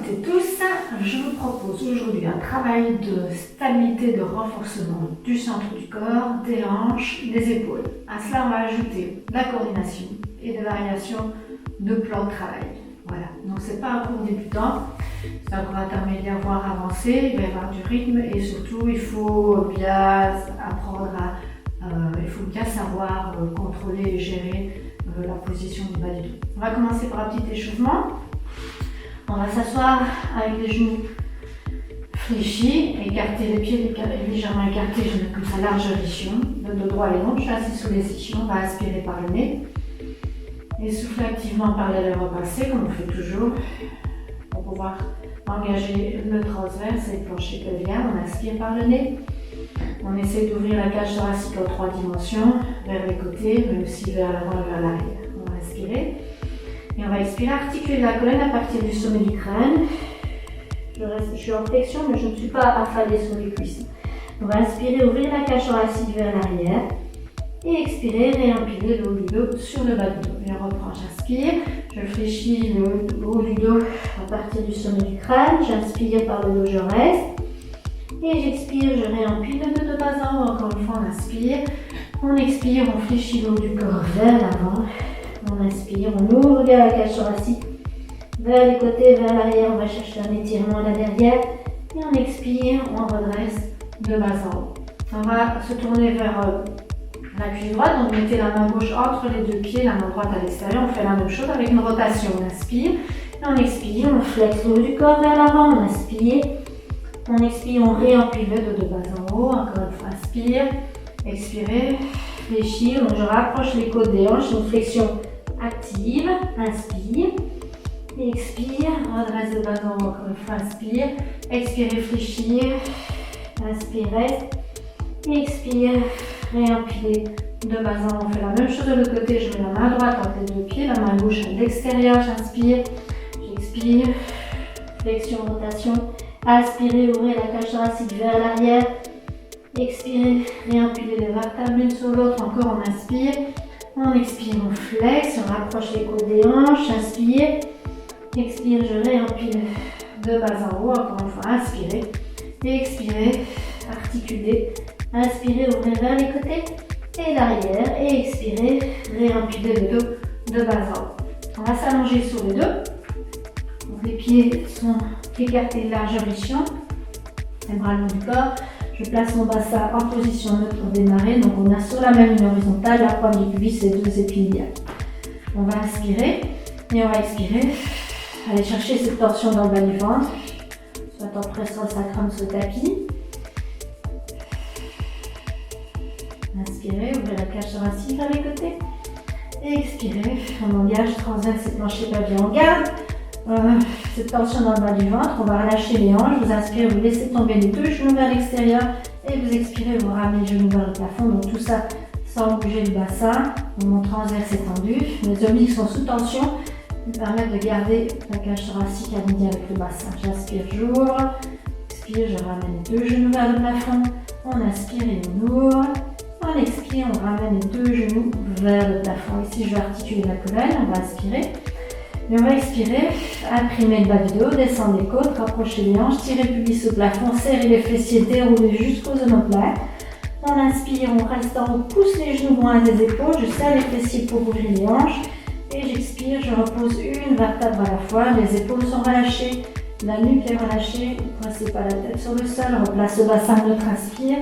toutes et tous, je vous propose aujourd'hui un travail de stabilité, de renforcement du centre du corps, des hanches, des épaules. À cela, on va ajouter de la coordination et des variations de plan de travail. Voilà, donc c'est pas un cours débutant, c'est un cours intermédiaire voire avancé, il va y avoir du rythme et surtout il faut bien apprendre il faut bien savoir contrôler et gérer la position du bas du dos. On va commencer par un petit échauffement. On va s'asseoir avec les genoux fléchis, écarter les pieds légèrement écartés, je mets comme ça large érection, le dos droit et long, je suis assis sous les ischions, on va aspirer par le nez et souffler activement par les lèvres pincées comme on fait toujours pour pouvoir engager le transverse et le plancher pelvien. On aspire par le nez, on essaie d'ouvrir la cage thoracique en 3 dimensions, vers les côtés mais aussi vers l'avant et vers l'arrière. On va aspirer. Et on va expirer, articuler la colonne à partir du sommet du crâne. Je suis en flexion, mais je ne suis pas affalée sur les cuisses. On va inspirer, ouvrir la cage thoracique vers l'arrière. Et expirer, réempiler le haut du dos sur le bas du dos. Et on reprend, j'inspire, je fléchis le haut du dos à partir du sommet du crâne. J'inspire par le dos, je reste. Et j'expire, je réempile le dos de bas en haut. Encore une fois, on inspire. On expire, on fléchit le haut du corps vers l'avant. On inspire, on ouvre bien la cage thoracique vers les côtés, vers l'arrière, on va chercher un étirement là derrière et on expire, on redresse de bas en haut. On va se tourner vers la cuisse droite, donc mettez la main gauche entre les deux pieds, la main droite à l'extérieur, on fait la même chose avec une rotation, on inspire, et on expire, on flexe le haut du corps vers l'avant, on inspire, on réempile le dos de bas en haut, encore une fois, inspire, expirez, fléchir, donc je rapproche les côtes des hanches, une flexion active, inspire, expire, redresse de bas en haut, encore une fois, inspire, expire, fléchir, inspire, reste, expire, réempiler de bas en haut, on fait la même chose de l'autre côté, je mets la main droite entre les deux pieds, la main gauche à l'extérieur, j'inspire, j'expire, flexion, rotation, aspirez, ouvrez la cage thoracique vers l'arrière, expirez, réempilez les vertèbres l'une sur l'autre, encore on inspire, on expire, on flexe, on rapproche les côtes des hanches, inspire, expire, je réempile de bas en haut, encore une fois, inspirez, et expirez, articulez, inspirez, ouvrez vers les côtés et l'arrière, et expirez, réempilez le dos de bas en haut. On va s'allonger sur le dos, donc les pieds sont écartés large érection, les bras le long du corps. Je place mon bassin en position neutre pour démarrer, donc on a sur la même ligne horizontale la pointe du pubis et 2 épaules médiales. On va inspirer et on va expirer. Allez chercher cette torsion dans le bas du ventre, soit en pressant le sacrum sur le tapis. Inspirez, ouvrez la cage thoracique vers les côtés. Et expirez, on engage transverse et plancher pelvien. On garde cette tension dans le bas du ventre, on va relâcher les hanches, vous inspirez, vous laissez tomber les deux genoux vers l'extérieur et vous expirez, vous ramenez les genoux vers le plafond, donc tout ça sans bouger le bassin, mon transverse est tendu, mes obliques sont sous tension, me permettent de garder la cage thoracique alignée avec le bassin. J'inspire, j'ouvre, expire, je ramène les deux genoux vers le plafond, on inspire et on ouvre, on expire, on ramène les deux genoux vers le plafond. Ici je vais articuler la colonne, on va inspirer. Et on va expirer, imprimer le bas du dos, descendre les côtes, rapprocher les hanches, tirer le pubis au plafond, serrer les fessiers, dérouler jusqu'aux omoplates. On inspire, on reste en haut, pousse les genoux loin des épaules, je serre les fessiers pour ouvrir les hanches. Et j'expire, je repose une vertèbre à la fois, les épaules sont relâchées, la nuque est relâchée, ne coincez pas la tête sur le sol, on replace le bassin neutre, inspire.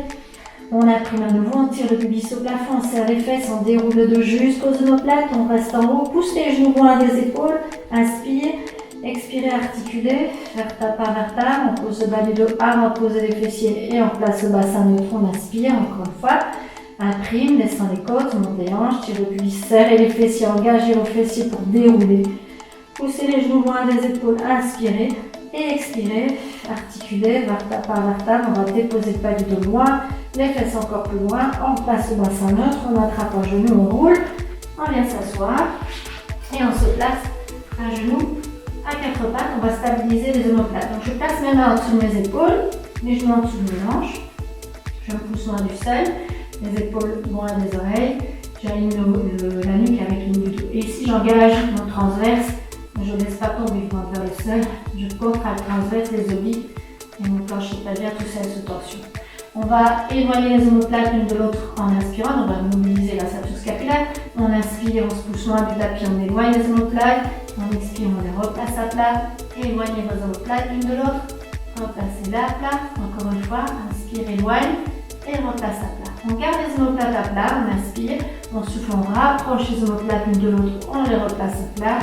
On imprime à nouveau, on tire le pubis au plafond, on serre les fesses, on déroule le dos jusqu'aux omoplates, on reste en haut, pousse les genoux loin des épaules, inspire, expirez, articulez, vertèbre par vertèbre, on pose le bas du dos avant de poser les fessiers et on place le bassin neutre, on inspire, encore une fois, imprime, descend les côtes, monte les hanches, tire le pubis, serrez les fessiers, engagez vos fessiers pour dérouler, poussez les genoux loin des épaules, inspirez et expirez, articulez, vertèbre par vertèbre, on va déposer le bas du dos loin, les fesses encore plus loin, on place le bassin neutre, on attrape un genou, on roule, on vient s'asseoir et on se place un genou à 4 pattes, on va stabiliser les omoplates. Donc je place mes mains en dessous de mes épaules, les genoux en dessous de mes hanches, je me pousse loin du sol, les épaules loin des oreilles, j'aligne la nuque avec le bout du dos. Et ici j'engage mon transverse, je ne laisse pas tomber vers le sol. Je contracte transverse les obliques et mon plancher pelvien, tout ça sous tension. On va éloigner les omoplates l'une de l'autre en inspirant, on va mobiliser la ceinture scapulaire. On inspire, on se pousse loin du tapis, on éloigne les omoplates. On expire, on les replace à plat. Éloignez vos omoplates l'une de l'autre. Replacez-les à plat. Encore une fois, inspire, éloigne et replace à plat. On garde les omoplates à plat, on inspire, on souffle, on rapproche les omoplates l'une de l'autre, on les replace à plat.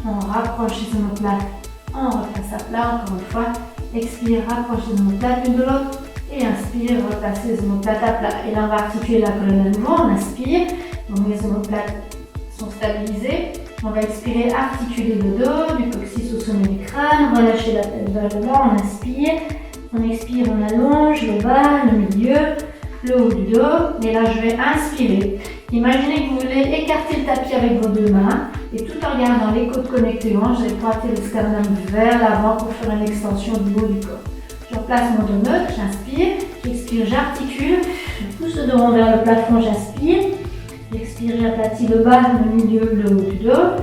On rapproche les omoplates, on replace à plat. Encore une fois, expire, rapproche les omoplates l'une de l'autre. Et inspire, replacer les omoplates à plat. Et là, on va articuler la colonne à nouveau. On inspire, donc les omoplates sont stabilisées. On va expirer, articuler le dos, du coccyx au sommet du crâne, relâcher la tête vers le bas. On inspire, on expire, on allonge le bas, le milieu, le haut du dos. Et là, je vais inspirer. Imaginez que vous voulez écarter le tapis avec vos deux mains. Et tout en gardant les côtes connectées aux hanches, je vais pointer le sternum vers l'avant pour faire une extension du haut du corps. Je replace mon dos neutre, j'inspire, j'expire, j'articule, je pousse le dos rond vers le plafond, j'inspire, j'expire, j'aplatis le bas, le milieu, le haut du dos,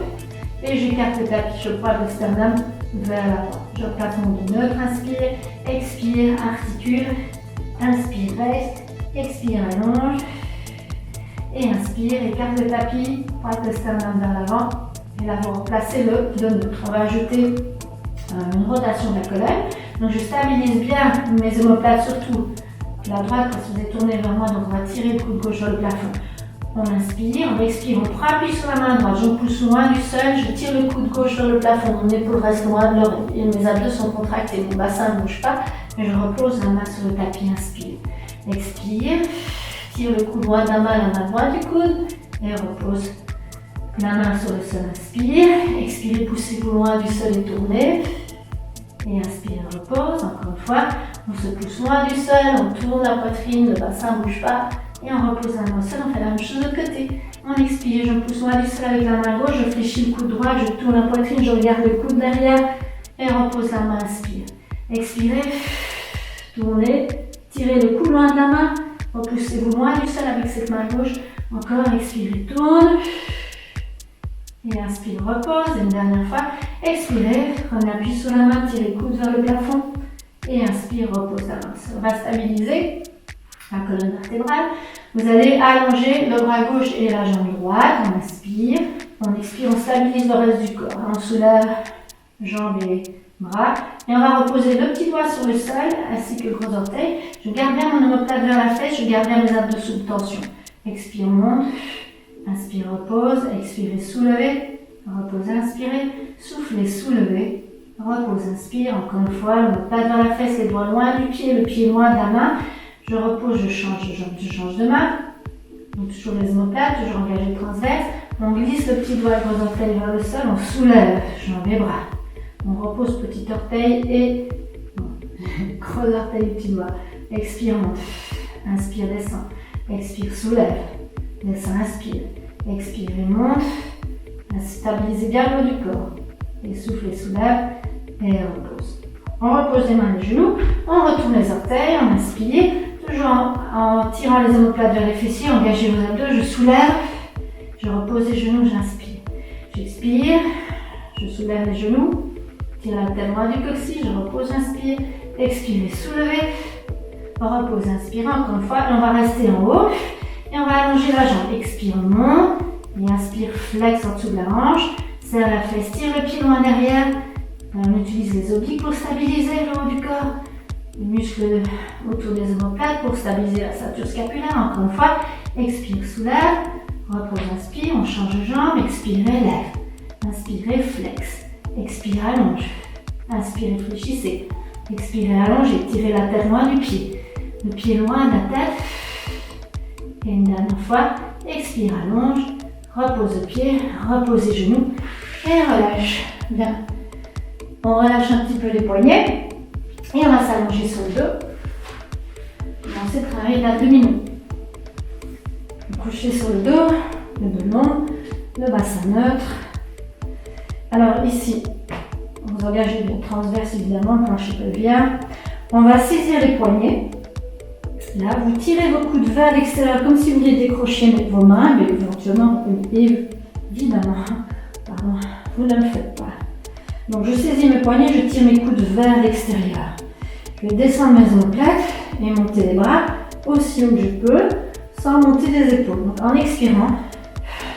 et j'écarte le tapis, je pointe le sternum vers l'avant. Je replace mon dos neutre, inspire, expire, articule, inspire, reste, expire, allonge, et inspire, écarte le tapis, pointe le sternum vers l'avant, et là vous replacez le dos neutre. On va ajouter une rotation de la colonne. Donc je stabilise bien mes omoplates, surtout la droite parce que vous êtes tourné vers moi, donc on va tirer le coude gauche sur le plafond. On inspire, on expire, on prend appui sur la main droite, je me pousse loin du sol, je tire le coude gauche sur le plafond, mon épaule reste loin de l'oreille et mes abdos sont contractés, mon bassin ne bouge pas, mais je repose la main sur le tapis, inspire. Expire, tire le coude loin de la main droite du coude et repose la main sur le sol, inspire, expire, poussez-vous loin du sol et tournez. Et inspire, repose, encore une fois, on se pousse loin du sol, on tourne la poitrine, le bassin ne bouge pas, et on repose la main au sol, on fait la même chose de l'autre côté. On expire, je me pousse loin du sol avec la main gauche, je fléchis le coude droit, je tourne la poitrine, je regarde le coude derrière, et repose la main, inspire. Expirez, tournez, tirez le coude loin de la main, repoussez-vous loin du sol avec cette main gauche, encore, expirez, tourne. Et inspire, repose, et une dernière fois, expirez, prenez appui sur la main, tirez le coude vers le plafond, et inspire, repose la main. On va stabiliser la colonne vertébrale. Vous allez allonger le bras gauche et la jambe droite, on inspire, on expire, on stabilise le reste du corps. On soulève jambes et bras, et on va reposer le petit doigt sur le sol, ainsi que le gros orteil. Je garde bien mon omoplate vers la fesse, je garde bien mes abdos sous tension. Expire, monte. Inspire, repose, expirez, soulevez, repose, inspirez, soufflez, soulevez, repose, inspire, encore une fois, le omoplate vers la fesse, les doigts loin du pied, le pied loin de la main, je repose, je change de main, donc toujours les omoplates, toujours engagé transverse, on glisse le petit doigt et gros orteil vers le sol, on soulève, jambes et bras, on repose petit orteil et gros orteil et petit doigt, expire, monte, inspire, descend, expire, soulève. Descend, inspire, expire et monte, stabilisez bien le haut du corps, et souffle et soulève, et repose. On repose les mains et les genoux, on retourne les orteils, on inspire, toujours en tirant les omoplates vers les fessiers, engagez vos abdos, je soulève, je repose les genoux, j'inspire. J'expire, je soulève les genoux, tire la tête loin du coccyx, je repose, j'inspire, expirez, soulevez, repose, inspire, encore une fois, et on va rester en haut. Et on va allonger la jambe. Expire, monte. Et inspire, flex en dessous de la hanche. Serre la fesse, tire le pied loin derrière. On utilise les obliques pour stabiliser le haut du corps. Les muscles autour des omoplates pour stabiliser la ceinture scapulaire. Encore une fois, expire, soulève. Repose, inspire. On change de jambe. Expire, lève. Inspirez, flex. Expire, allonge. Inspirez, fléchissez. Expirez, allongez. Tirez la tête loin du pied. Le pied loin de la tête. Et une dernière fois, expire, allonge, repose le pied, repose les genoux et relâche. Bien. On relâche un petit peu les poignets et on va s'allonger sur le dos. On va travailler l'abdominaux. Coucher sur le dos long, le bassin neutre. Alors ici, vous engagez bien transverse évidemment, le plancher pelvien. On va saisir les poignets. Là, vous tirez vos coudes vers l'extérieur comme si vous vouliez décrocher avec vos mains, mais éventuellement, évidemment, pardon, vous ne le faites pas. Donc je saisis mes poignets, je tire mes coudes vers l'extérieur. Je vais descendre mes omoplates et monter les bras aussi haut que je peux, sans monter les épaules. Donc en expirant,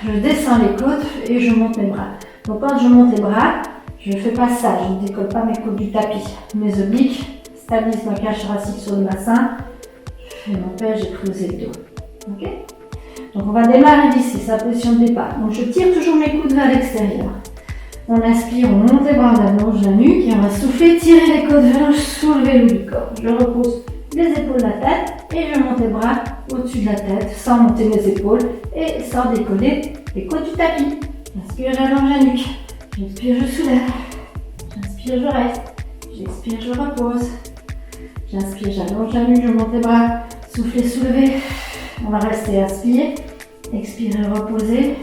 je descends les côtes et je monte mes bras. Donc quand je monte les bras, je ne fais pas ça, je ne décolle pas mes côtes du tapis. Mes obliques stabilisent ma cage thoracique sur le bassin et m'empêchent de creuser le dos. Ok? Donc on va démarrer d'ici, c'est la position de départ. Donc je tire toujours mes coudes vers l'extérieur. On inspire, on monte les bras, on allonge la nuque et on va souffler, tirer les côtes vers l'ange, soulever le haut du corps. Je repose les épaules de la tête et je monte les bras au-dessus de la tête sans monter les épaules et sans décoller les côtes du tapis. J'inspire, j'allonge la nuque. J'inspire, je soulève. J'inspire, je reste. J'expire, je repose. J'inspire, j'allonge la nuque, je monte les bras. Souffler, soulever. On va rester, inspire. Expirer, reposer.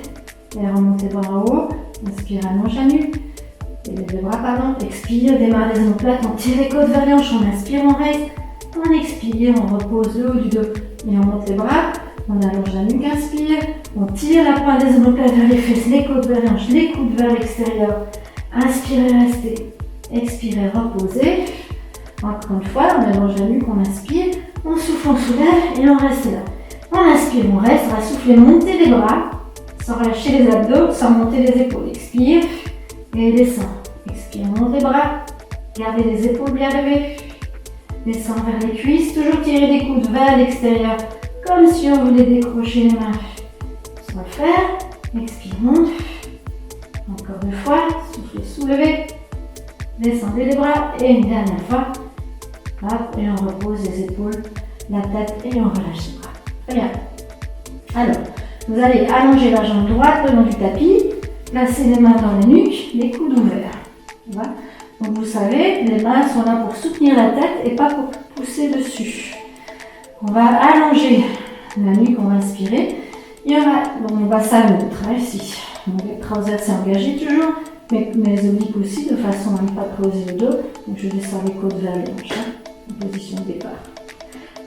Et remonter les bras en haut. Inspire, allonge la nuque. Lève les bras, pardon. Expire, démarre les omoplates. On tire les côtes vers les hanches. On inspire, on reste. On expire, on repose le haut du dos. Et on monte les bras. On allonge la nuque, inspire. On tire la pointe des omoplates vers les fesses, les côtes vers les hanches, les coudes vers l'extérieur. Inspirez, restez. Expirez, reposez. Encore une fois, on allonge la nuque, on inspire. On souffle, on soulève et on reste là. On inspire, on reste. On va souffler, monter les bras. Sans relâcher les abdos, sans monter les épaules. Expire et descend. Expire, monte les bras. Gardez les épaules bien levées. Descend vers les cuisses. Toujours tirer les coudes vers l'extérieur. Comme si on voulait décrocher les mains. On va faire. Expire, monte. Encore une fois. Soufflez, soulevez. Descendez les bras. Et une dernière fois. Hop, et on repose les épaules, la tête et on relâche les bras. Très bien. Alors, vous allez allonger la jambe droite le long du tapis. Placez les mains dans la nuque, les coudes ouverts. Voilà. Donc vous savez, les mains sont là pour soutenir la tête et pas pour pousser dessus. On va allonger la nuque, on va inspirer. On va s'allonger ici. Donc les transverses engagés toujours, mais mes obliques aussi, de façon à ne pas creuser le dos. Donc je descends les côtes vers les hanches, en position de départ.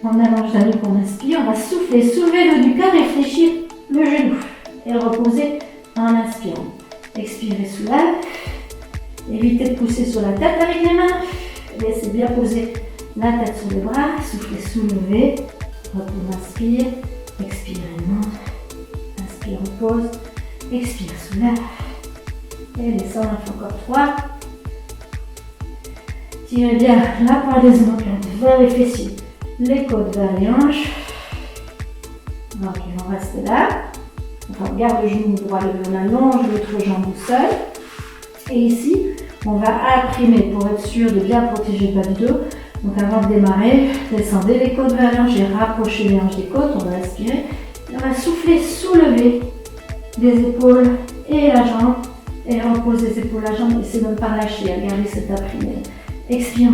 On allonge la nuque, on inspire, on va souffler, soulever le haut du corps, réfléchir le genou et reposer en inspirant. Expirez, soulève. Évitez de pousser sur la tête avec les mains. Laissez bien poser la tête sur les bras. Soufflez, soulevez. Repose, inspire. Expire, monte. Inspire, repose. Expire, soulève. Et descend encore 3. Tirez bien la pointe des omoplates vers les fessiers. Les côtes vers les hanches. Ok, on reste là. On garde le genou droit levé, on allonge l'autre jambe au sol. Et ici, on va imprimer pour être sûr de bien protéger le bas du dos. Donc avant de démarrer, descendez les côtes vers les hanches et rapprochez les hanches des côtes. On va inspirer. Et on va souffler, soulever les épaules et la jambe. Et repose les épaules, la jambe. Essayez de ne pas lâcher, à garder cette imprimée. Expire,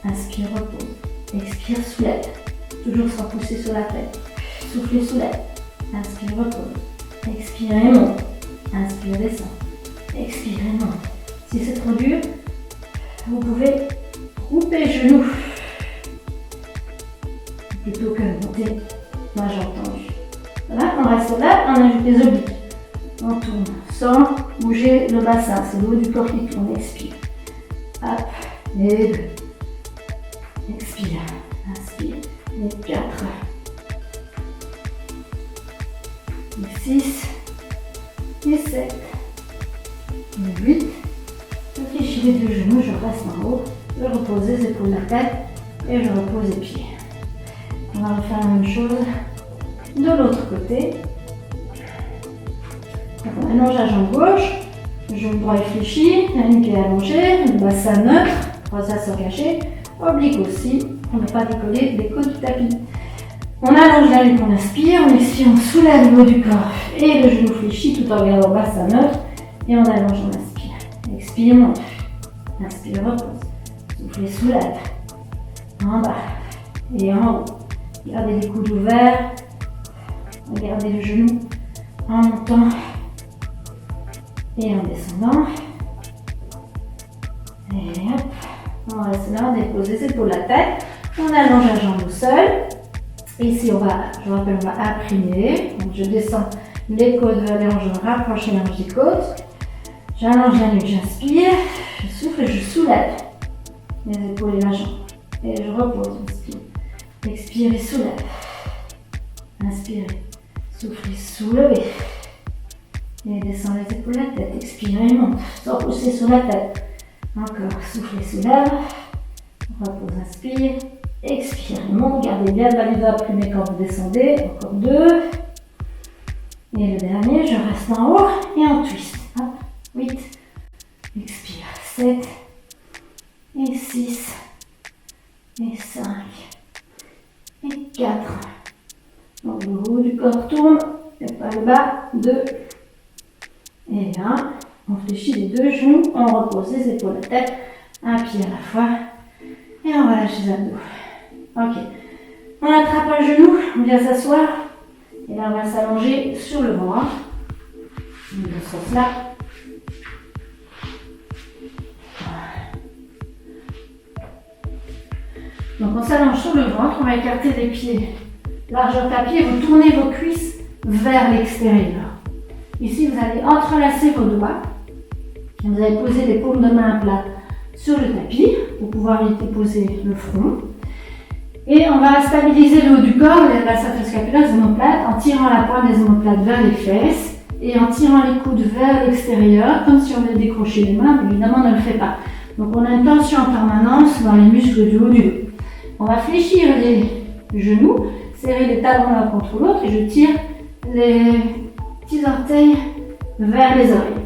inspire, repose. Expire, soulève. Toujours sans pousser sur la tête. Soufflez, soulève. Inspire, repose. Expire et monte. Inspire, descend. Expire et monte. Si c'est trop dur, vous pouvez couper les genoux plutôt que monter la jambe tendue. Voilà, on reste là, on ajoute les obliques. On tourne sans bouger le bassin, c'est le haut du corps qui tourne. Expire. Hop, et 2. Expire, inspire. Et 4. Et 6. Et 7. Et 8. Je fléchis les deux genoux, je reste en haut. Je repose les épaules, la tête. Et je repose les pieds. On va refaire la même chose de l'autre côté. On allonge la jambe gauche. Le genou droit est fléchi, la nuque est allongée, le bassin neutre, transverse engagé, oblique aussi, on ne va pas décoller les côtes du tapis. On allonge la nuque, on inspire, on expire, on soulève le haut du corps et le genou fléchi tout en gardant le bassin neutre et on allonge, on inspire. Expire, monte. Inspire, repose. Soufflez, soulève. En bas et en haut. Gardez les coudes ouverts, gardez le genou en montant. Et en descendant. Et hop. On reste là, on dépose les épaules, la tête. On allonge la jambe au sol. Et ici, je rappelle, on va imprimer. Donc, je descends les côtes vers les hanches, je rapproche les hanches des côtes. J'allonge la nuque, j'inspire, je souffle et je soulève les épaules et la jambe. Et je repose, inspire. Expirez, soulève. Inspirez, soufflez, soulevez. Et descendez les épaules, la tête. Expirez, monte, sans pousser sur la tête. Encore, soufflez, soulève. Repose, inspire. Expirez, monte. Gardez bien le bas du doigt plumé quand vous descendez. Encore 2. Et le dernier, je reste en haut et en twist. Hop, 8. Expire, 7. Et 6. Et 5. Et 4. Donc le haut du corps tourne. Et pas le bas. 2. Et 1. On fléchit les deux genoux. On repose les épaules, la tête. Un pied à la fois. Et on va lâcher les abdos. Ok. On attrape un genou. On vient s'asseoir. Et là, on va s'allonger sur le ventre. Dans ce sens-là. Donc, on s'allonge sur le ventre. On va écarter les pieds. Largeur tapis. Et vous tournez vos cuisses vers l'extérieur. Ici, vous allez entrelacer vos doigts. Vous allez poser les paumes de main à plat sur le tapis pour pouvoir y déposer le front. Et on va stabiliser le haut du corps, la surface scapulaire, les omoplates, en tirant la pointe des omoplates vers les fesses et en tirant les coudes vers l'extérieur, comme si on voulait décrocher les mains, mais évidemment on ne le fait pas. Donc on a une tension en permanence dans les muscles du haut du dos. On va fléchir les genoux, serrer les talons l'un contre l'autre et je tire les petits orteils vers les oreilles.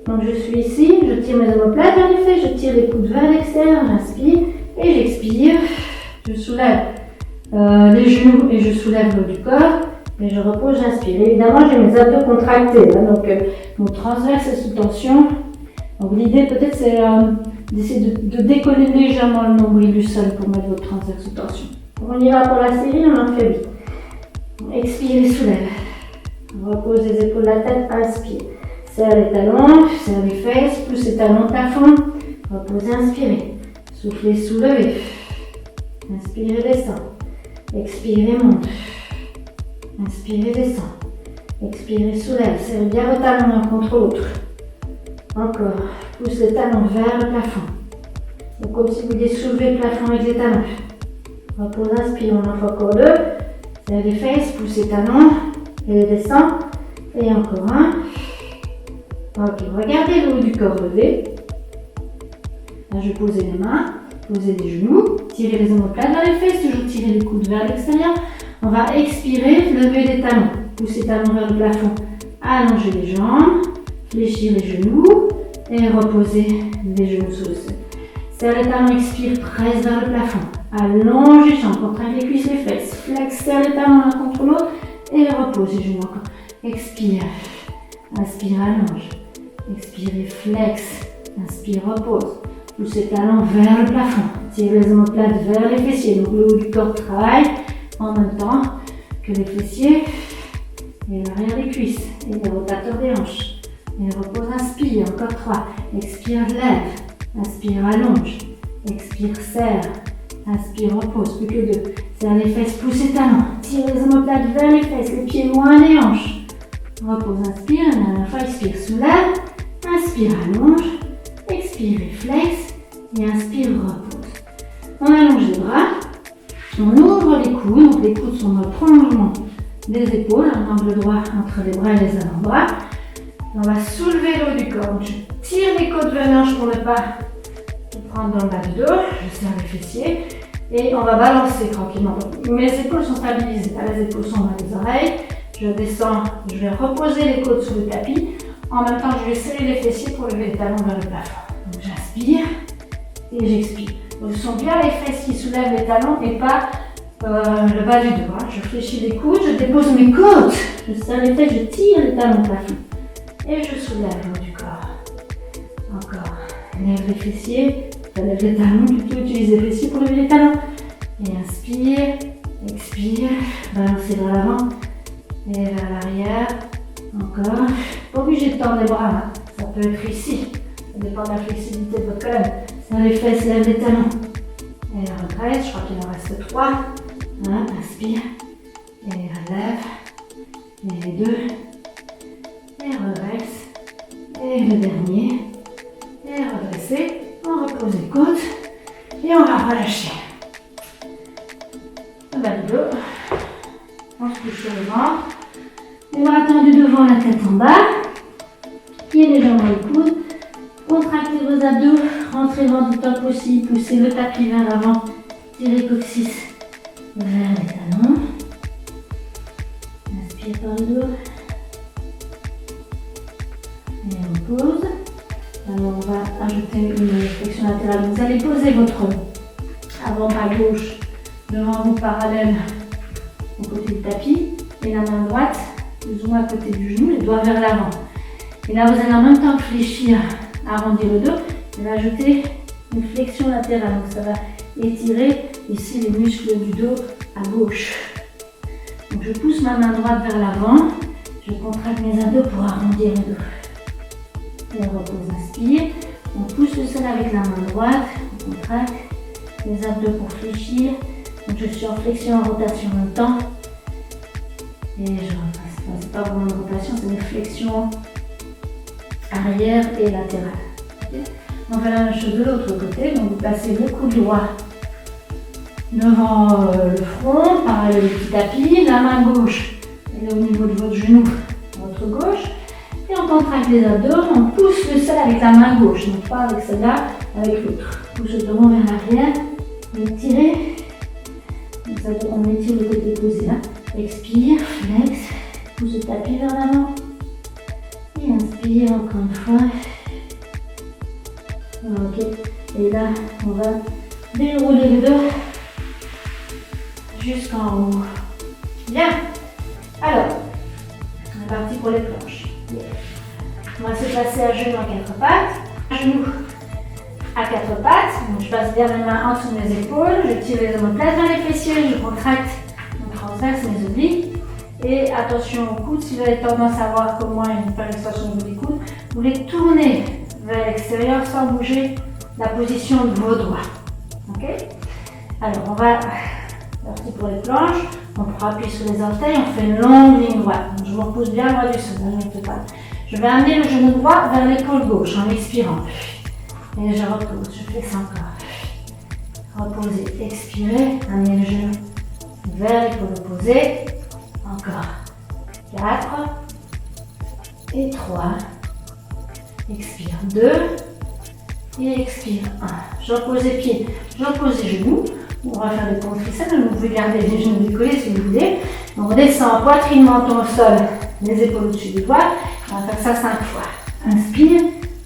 Donc je suis ici, je tire mes omoplates vers les fesses, je tire les coudes vers l'extérieur, j'inspire et j'expire. Je soulève les genoux et je soulève le haut du corps et je repose, j'inspire. Évidemment, j'ai mes abdos contractés, donc mon transverse est sous tension. Donc l'idée peut-être c'est d'essayer de décoller légèrement le nombril du sol pour mettre votre transverse sous tension. On y va pour la série, on en fait 8. Expire et soulève. On repose les épaules de la tête, inspire. Serre les talons, serre les fesses, pousse les talons au plafond. Reposez, inspirez. Soufflez, soulevez. Inspirez, descend. Expirez, monte. Inspirez, descend. Expirez, soulève. Serrez bien vos talons l'un contre l'autre. Encore. Pousse les talons vers le plafond. Donc comme si vous vouliez soulever le plafond avec les talons. Repose, inspire. On en fait encore 2. Serrez les fesses, pousse les talons. Et descend. Et encore un. Ok. Regardez le haut du corps levé. Là, je vais poser les mains. Posez les genoux, tirez les omoplates vers les fesses, toujours tirer les coudes vers l'extérieur. On va expirer, lever les talons, pousser les talons vers le plafond, allonger les jambes, fléchir les genoux et reposer les genoux sur le sol. Serre les talons, expire, presse vers le plafond, allonge les jambes, contracte les cuisses, les fesses, flex, serre les talons l'un contre l'autre et repose les genoux encore. Expire, inspire, allonge, expire, flex, inspire, repose. Poussez les talons vers le plafond. Tirez les omoplates vers les fessiers. Donc le haut du corps travaille en même temps que les fessiers et l'arrière des cuisses et les rotateurs des hanches. Et repose, inspire, encore 3. Expire, lève. Inspire, allonge. Expire, serre. Inspire, repose, plus que 2. Serre les fesses, pousse les talons. Tire les omoplates vers les fesses, les pieds loin des hanches. Repose, inspire, la dernière fois, expire, soulève. Inspire, allonge. Expire, flex et inspire, repose. On allonge les bras, on ouvre les coudes, donc les coudes sont dans le prolongement des épaules, un angle droit entre les bras et les avant-bras. On va soulever le haut du corps, donc je tire les côtes vers l'ange pour ne pas prendre dans le bas du dos, je serre les fessiers et on va balancer tranquillement. Donc, mes épaules sont stabilisées, les épaules sont dans les oreilles, je descends, je vais reposer les côtes sur le tapis. En même temps, je vais serrer les fessiers pour lever les talons vers le plafond. Donc j'inspire et j'expire. Donc ce sont bien les fesses qui soulèvent les talons et pas le bas du dos. Je fléchis les coudes, je dépose mes côtes. Je serre les fesses, je tire les talons au plafond. Et je soulève le haut du corps. Encore. Lève les fessiers, lève les talons, plutôt utilise les fessiers pour lever les talons. Et inspire, expire, balancez vers l'avant et vers l'arrière. Encore. Pas obligé de tendre les bras, hein. Ça peut être ici. Ça dépend de la flexibilité de votre colonne. Serre les fesses, lève les talons. Et redresse, je crois qu'il en reste 3. Inspire. Et relève. Et 2. Et redresse. Et Et le dernier. Et redresser. On repose les côtes. Et on va relâcher. Le bas du dos. On se couche sur le ventre. Les bras tendus devant, la tête en bas. Pieds légèrement les coudes. Contractez vos abdos. Rentrez ventre du temps possible. Poussez le tapis vers l'avant. Tirez coccyx vers les talons. Inspire par le dos. Et on pose. Alors on va ajouter une flexion latérale. Vous allez poser votre avant-bras gauche devant vous parallèle au côté du tapis et la main droite plus ou moins à côté du genou, les doigts vers l'avant. Et là vous allez en même temps fléchir, arrondir le dos et ajouter une flexion latérale. Donc ça va étirer ici les muscles du dos à gauche. Donc je pousse ma main droite vers l'avant, je contracte mes abdos pour arrondir le dos. Et on repose, inspire, on pousse le sol avec la main droite, on contracte les abdos pour fléchir. Donc je suis en flexion, en rotation en même temps. Et je repasse. C'est pas vraiment une rotation, c'est une flexion arrière et latérale. Okay. On fait la même chose de l'autre côté. Donc vous placez le coude droit devant le front, parallèle au petit tapis. La main gauche, elle est au niveau de votre genou, votre gauche. Et on contracte les abdos, on pousse le sol avec la main gauche, donc pas avec celle-là, avec l'autre. Pousse le talon vers l'arrière, étirez. On étire le côté posé là. Expire, flex, pousse le tapis vers l'avant. Et inspire encore une fois. Ok. Et là, on va dérouler le dos jusqu'en haut. Bien. Alors, on est parti pour les planches. On va se placer à genoux à quatre pattes. Genoux à quatre pattes. Donc je passe bien mes mains en dessous de mes épaules. Je tire les omoplates dans les fessiers. Je contracte mon transverse, mes obliques. Et attention au coude. Si vous avez tendance à avoir comme moi une hyperextension au niveau des coudes, vous les tournez vers l'extérieur sans bouger la position de vos doigts. Ok? Alors on va partir pour les planches. On prend appui sur les orteils. On fait une longue ligne droite. Donc je me repose bien loin du sol. Je ne fais pas. Je vais amener le genou droit vers l'épaule gauche en expirant. Et je repose, je flexe encore. Reposez, expirez, amenez le genou vers l'épaule opposée. Encore. 4 et 3. Expire 2 et expire 1. J'oppose les pieds, j'oppose les genoux. On va faire des pompes triceps, vous pouvez garder les genoux décollés si vous voulez. On redescend, poitrine, menton au sol, les épaules au-dessus du doigt. On va faire ça 5 fois. Inspire,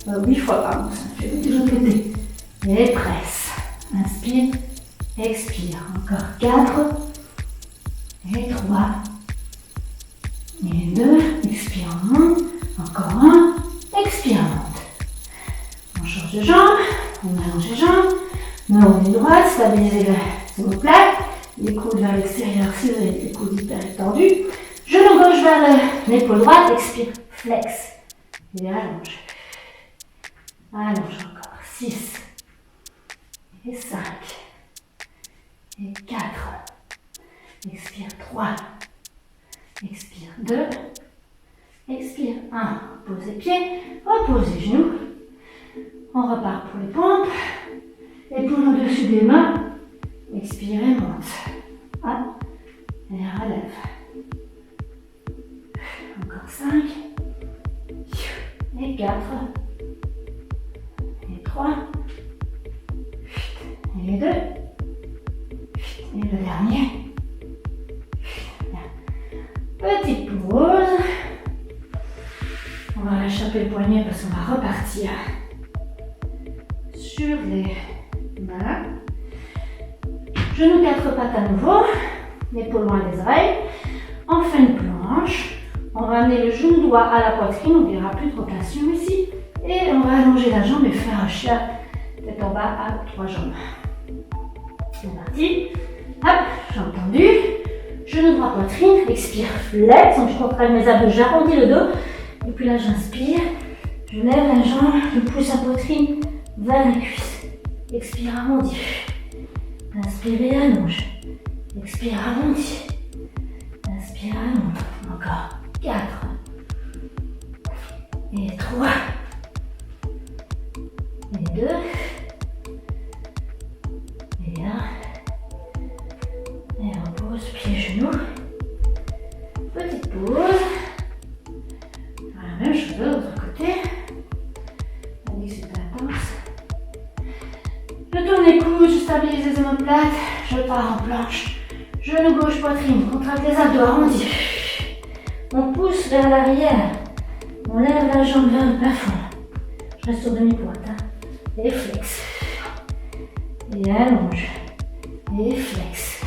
8 fois, pardon, ça fait de l'autre côté. Et presse. Inspire, expire. Encore 4, et 3, et 2. Expire, on monte. Encore 1, expire, on monte. On change de jambe, on allonge les jambes. Nous, on est droite, stabilisez les omoplates. Les coudes vers l'extérieur si vous avez les coudes hyper étendus. Genou gauche vers l'épaule droite, expire, flex. Et allonge. Allonge encore. 6. Et 5. Et 4. Expire 3. Expire 2. Expire 1. Pose les pieds. Repose les genoux. On repart pour les pompes. Épaules au-dessus des mains. Expirez, monte. 1. Et relève. Encore 5. Et 4. Et 3. Et 2. Et le dernier. Petite pause. On va échapper le poignet parce qu'on va repartir sur les mains. Genoux 4 pattes à nouveau. L'épaule loin des oreilles. On fait une planche. On va amener le genou droit à la poitrine. On n'aura plus de rotation ici. Et on va allonger la jambe et faire un chien tête en bas à 3 jambes. C'est parti. Hop, jambe tendue. Genou droit poitrine. Expire, flex. Donc je contracte mes abdos, j'arrondis le dos. Et puis là j'inspire. Je lève la jambe. Je pousse la poitrine vers les cuisses. Expire, arrondi. Inspire, allonge. Expire, arrondi. Inspire, allonge. Encore. 4. Et 3. stabilise les omoplates. Je pars en planche. Genou gauche, poitrine. Contracte les abdos, arrondis. On pousse vers l'arrière. On lève la jambe vers le plafond. Je reste sur demi-pointe. Hein. Et flex. Et allonge. Et flex.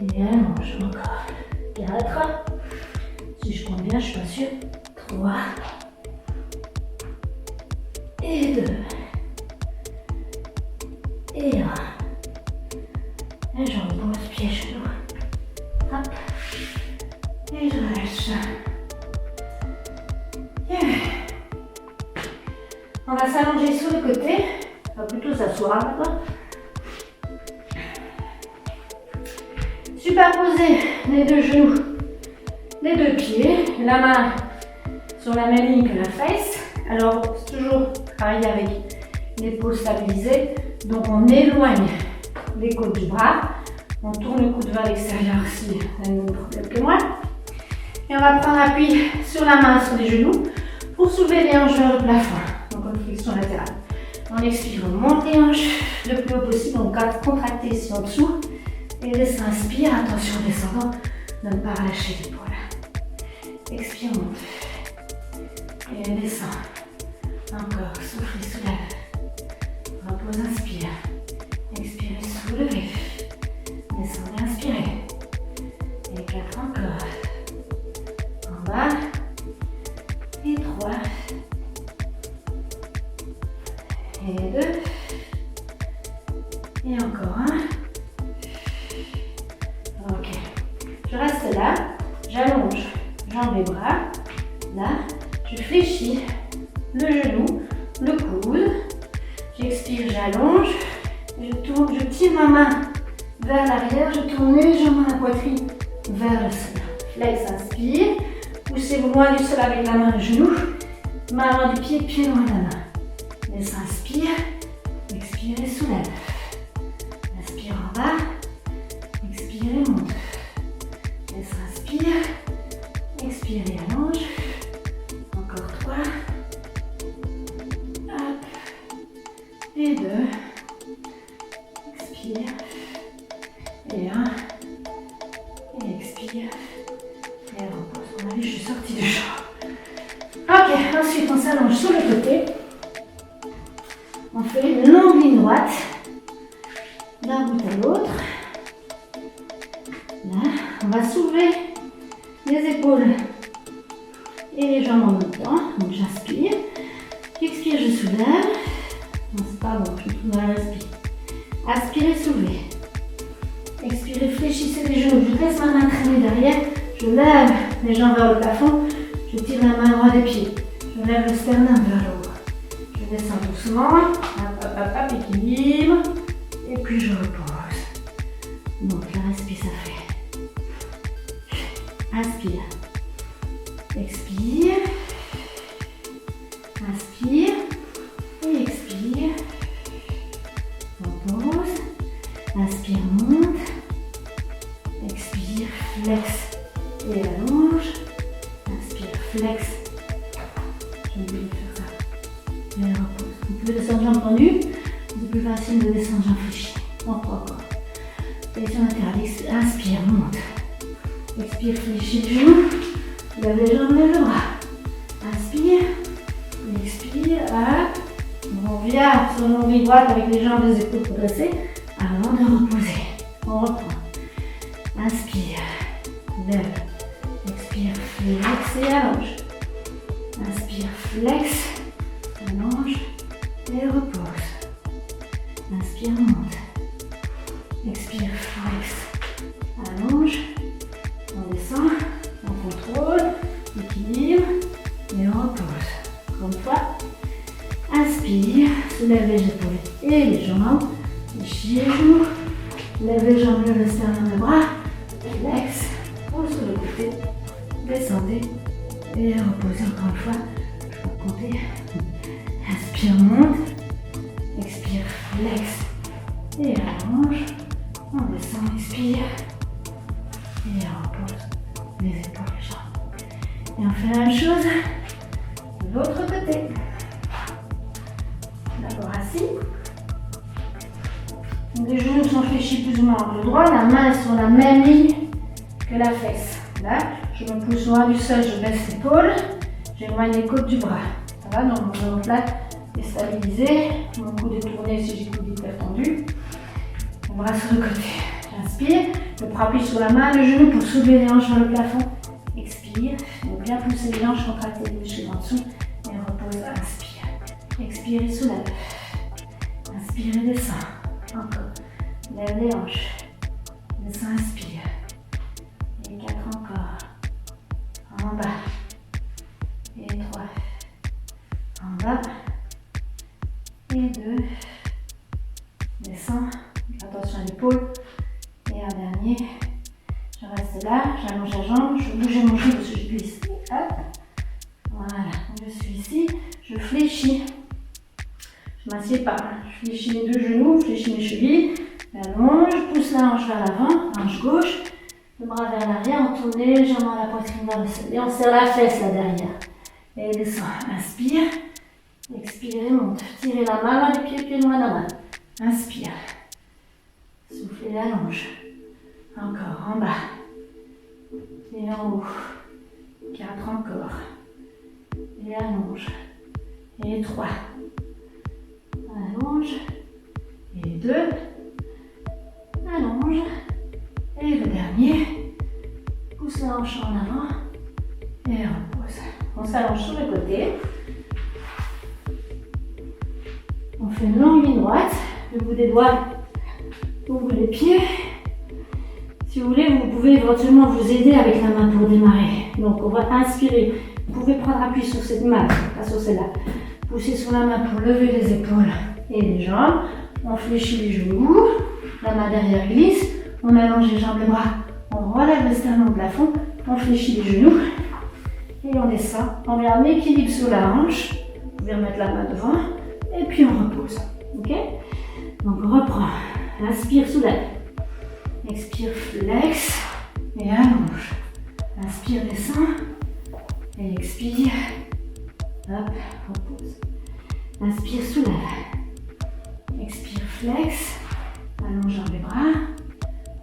Et allonge encore. 4. Si je compte bien, je suis pas sûre. 3. Et 2. Et 1. Et je repose, pied, genou. Hop. Et je lâche. Yeah. On va s'allonger sur le côté. On va plutôt s'asseoir maintenant. Superposer les deux genoux, les deux pieds, la main sur la même ligne que la fesse. Alors, c'est toujours travailler avec l'épaule stabilisée. Donc, on éloigne les côtes du bras. On tourne le coude vers l'extérieur si vous avez le même problème que moi. Et on va prendre appui sur la main, sur les genoux, pour soulever les hanches vers le plafond. Donc, en flexion latérale. On expire, on monte les hanches le plus haut possible. On garde contracté ici en dessous. Et laisse inspire, attention en descendant, de ne pas relâcher l'épaule. Expire, monte. Et descend. Encore, soufflez, soulève. Repose, inspire. Expirez, soulevez. Descendez, inspirez. Et 4 encore. En bas. Et 3. Et 2. Et encore 1. Ok. Je reste là. J'allonge jambes et bras. Là. Je fléchis le genou, le coude. J'expire, j'allonge. Je tourne, je tire ma main vers l'arrière. Je tourne légèrement la poitrine vers le sol. Flex, inspire. Poussez-vous loin du sol avec la main, le genou. Main loin du pied, pied loin de la main. Laisse, inspire. Expirez, soulève. Inspire en bas. Expirez, monte. Laisse, inspire. Expirez, allonge. Encore 3. Hop. Et 2. Expire. Et 1. Et expire. Et repose. On a vu, je suis sortie du champ. Ok, ensuite on s'allonge sur le côté. On fait une longue ligne droite. D'un bout à l'autre. Là, on va soulever les épaules et les jambes en même temps. Donc j'inspire. J'expire, je soulève. Non, c'est pas bon, je tourne à l'inspire. Aspirez, soulevez. Expirez, fléchissez les genoux. Je laisse ma main traîner derrière. Je lève les jambes vers le plafond. Je tire la main droite des pieds. Je lève le sternum vers le haut. Je descends doucement. Hop, hop, hop, hop, équilibre. Et puis je repose. Donc là, respire, ça fait. Inspire. Expire. Inspire. Et expire. Repose. Inspire, monte. Expire, flex. Et allonge. Inspire, flex. J'ai oublié de faire ça. Et repose. Vous pouvez descendre jambes tendues. C'est plus facile de descendre jambes fléchies. On reprend encore. Flexion latérale. Inspire, monte. Expire, fléchis le genou. Lève les jambes, lève le bras. Inspire. Expire. Hop. On revient sur l'ombre droite avec les jambes et les épaules redressées avant de reposer. On reprend. Inspire. Lève. Expire, flex et allonge. Inspire, flex. Allonge. Et repose. Inspire, monte. Expire, flex. Allonge. On descend. On contrôle. Équilibre. Et on repose. Encore une fois. Inspire. Soulève les épaules et les jambes. Fléchis les genoux. Lève les jambes, lève le sternum, le bras. Flex. Ou sur le côté. Descendez. Et reposez encore une fois. Je vais compter. Inspire, monte. Expire, flex. Et allonge. On descend, expire. Et on repose les épaules, les jambes. Et on fait la même chose de l'autre côté. D'abord assis. Donc les genoux sont fléchis plus ou moins en angle droit, la main est sur la même ligne que la fesse. Là, je me pousse loin du sol, je baisse l'épaule, j'éloigne les côtes du bras. Ça va, donc mon genou plat est stabilisé, mon coude est tourné si j'ai le coude hyper tendu. Mon bras sur le côté. J'inspire, je prends appui sur la main, le genou pour soulever les hanches vers le plafond. Expire, donc bien pousser les hanches, contracter les muscles en dessous et repose, inspire. Expire et soulève. Inspire et descend. Encore. Lève les hanches. Descends, inspire. Et 4 encore. En bas. Et 3. En bas. Et 2. Descends. Attention à l'épaule. Et un dernier. Je reste là. J'allonge la jambe. Je bouge mon genou parce que je suis ici. Hop. Voilà. Je suis ici. Je fléchis. Je ne m'assieds pas. Je fléchis mes deux genoux. Je fléchis mes chevilles. J'allonge. Je pousse la hanche vers l'avant. Hanche gauche. Le bras vers l'arrière. On tourne légèrement la poitrine vers le sol. Et on serre la fesse là derrière. Et descend. Inspire. Expire et monte. Tirez la main vers les pieds, pieds loin de la main. Inspire. Soufflez la longe. Encore en bas. Et en haut. 4 encore. Et allonge. Et 3. Allonge. Et 2. Allonge. Et le dernier. Pousse la hanche en avant. Et repose. On s'allonge sur le côté. On fait une longue ligne droite. Le bout des doigts au bout des pieds. Si vous voulez, vous pouvez éventuellement vous aider avec la main pour démarrer. Donc on va inspirer. Vous pouvez prendre appui sur cette main, pas sur celle-là. Poussez sur la main pour lever les épaules et les jambes. On fléchit les genoux. La main derrière glisse. On allonge les jambes, les bras. On relève le sternum au plafond. On fléchit les genoux. Et on descend. On met un équilibre sur la hanche. Vous pouvez remettre la main devant. Et puis on repose. Ok? Donc on reprend. Inspire, soulève. Expire, flex. Et allonge. Inspire, descend. Et expire. Hop, repose. Inspire, soulève. Expire, flex. Allonge les bras.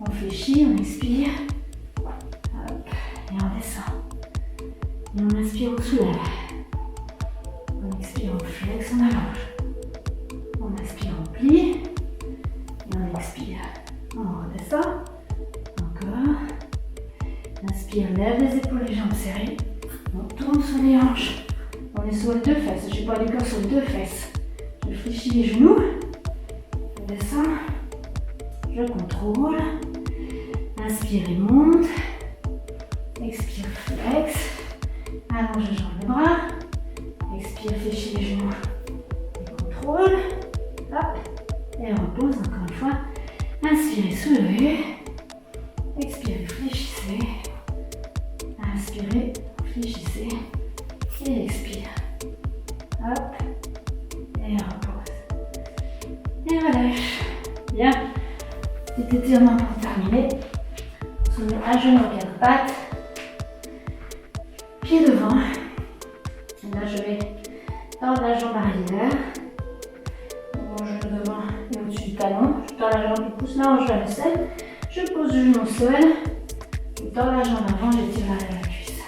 On fléchit, on expire. Hop, et on descend. Et on inspire, on soulève. On expire, on flex, on allonge. On inspire, on plie. Et on expire. On redescend. Encore. Inspire, lève les épaules, les jambes serrées. On tourne sur les hanches. On est sur les deux fesses. J'ai pas du corps sur les deux fesses. Je fléchis les genoux. Je descends. Je contrôle. Inspire et monte. Expire, flex. Allonge les jambes, les bras. Expire, fléchis les genoux. Et contrôle. Hop. Et repose encore une fois. Inspirez, soulevez. Expirez, fléchissez. Inspirez, fléchissez. Et expire. Hop. Et repose. Et relâche. Bien. Petit étirement pour terminer. On se met à genoux, 4 pattes. Pied devant. Et là, je vais tendre la jambe arrière. Mon genou devant et au-dessus du talon. Je tends la jambe, je pousse la hanche vers le sol. Je pose le genou au sol. Je tends la jambe avant, j'étire la cuisse.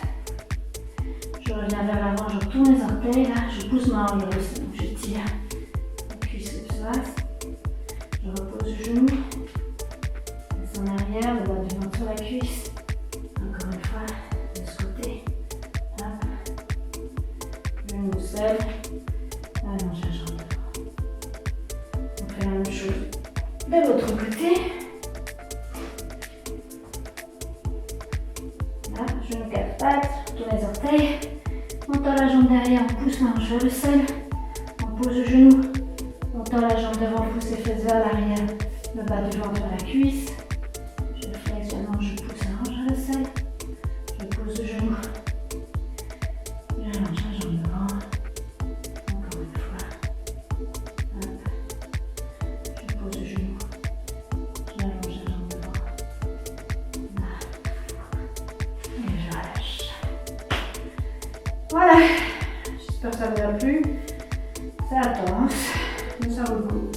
Je reviens vers l'avant, je retourne les orteils. Là, je pousse ma hanche vers le sol. Donc, je tire la cuisse le psoas. Je repose le genou. En arrière, le doigt devant sur la cuisse. Encore une fois, de ce côté. Hop. Genou au sol. Allonge la jambe devant. On fait la même chose de l'autre côté. Là, genou 4 pattes, tourne les orteils. On tend la jambe derrière, on pousse la hanche vers le sol. On pose le genou. On tend la jambe devant, on pousse les fesses vers l'arrière. Le bas du ventre vers la cuisse. Je flex, je pousse la hanche vers le sol. Je pose le genou. J'allonge la jambe devant. Encore une fois. Hop. Je pose le genou. J'allonge la jambe devant. Là. Et je relâche. Voilà. J'espère que ça vous a plu. C'est intense, mais ça vaut le coup.